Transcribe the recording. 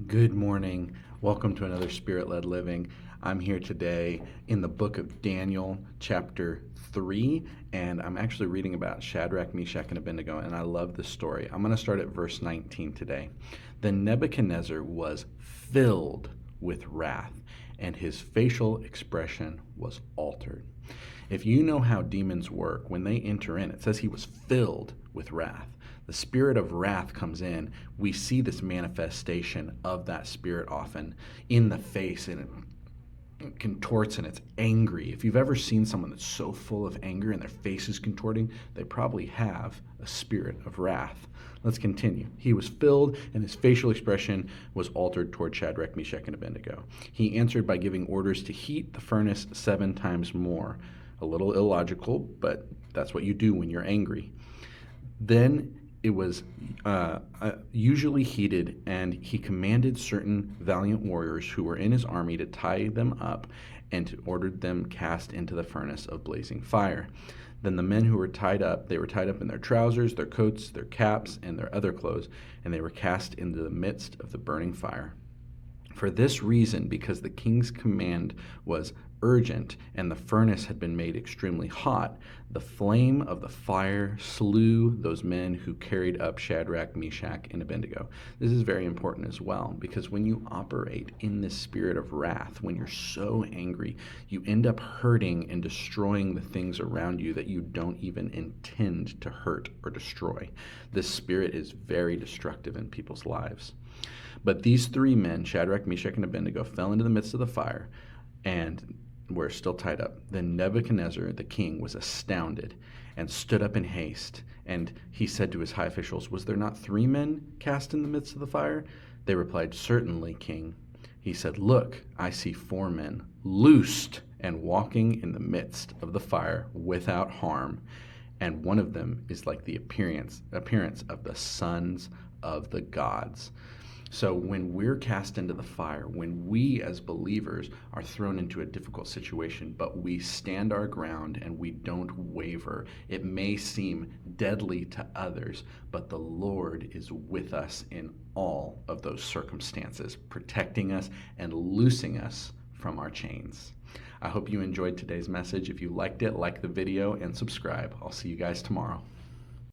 Good morning. Welcome to another Spirit-Led Living. I'm here today in the book of Daniel, chapter 3, and I'm actually reading about Shadrach, Meshach, and Abednego, and I love this story. I'm going to start at verse 19 today. Then Nebuchadnezzar was filled with wrath, and his facial expression was altered. If you know how demons work, when they enter in, it says he was filled with wrath. The spirit of wrath comes in. We see this manifestation of that spirit often in the face, and it contorts and it's angry. If you've ever seen someone that's so full of anger and their face is contorting, they probably have a spirit of wrath. Let's continue. He was filled, and his facial expression was altered toward Shadrach, Meshach, and Abednego. He answered by giving orders to heat the furnace 7 times more. A little illogical, but that's what you do when you're angry. Then it was usually heated, and he commanded certain valiant warriors who were in his army to tie them up and ordered them cast into the furnace of blazing fire. Then the men who were tied up, they were tied up in their trousers, their coats, their caps, and their other clothes, and they were cast into the midst of the burning fire. For this reason, because the king's command was urgent and the furnace had been made extremely hot, the flame of the fire slew those men who carried up Shadrach, Meshach, and Abednego. This is very important as well, because when you operate in this spirit of wrath, when you're so angry, you end up hurting and destroying the things around you that you don't even intend to hurt or destroy. This spirit is very destructive in people's lives. But these 3 men, Shadrach, Meshach, and Abednego, fell into the midst of the fire and were still tied up. Then Nebuchadnezzar, the king, was astounded and stood up in haste. And he said to his high officials, "Was there not 3 men cast in the midst of the fire?" They replied, "Certainly, king." He said, "Look, I see 4 men loosed and walking in the midst of the fire without harm. And one of them is like the appearance of the sons of the gods." So when we're cast into the fire, when we as believers are thrown into a difficult situation, but we stand our ground and we don't waver, it may seem deadly to others, but the Lord is with us in all of those circumstances, protecting us and loosing us from our chains. I hope you enjoyed today's message. If you liked it, like the video and subscribe. I'll see you guys tomorrow.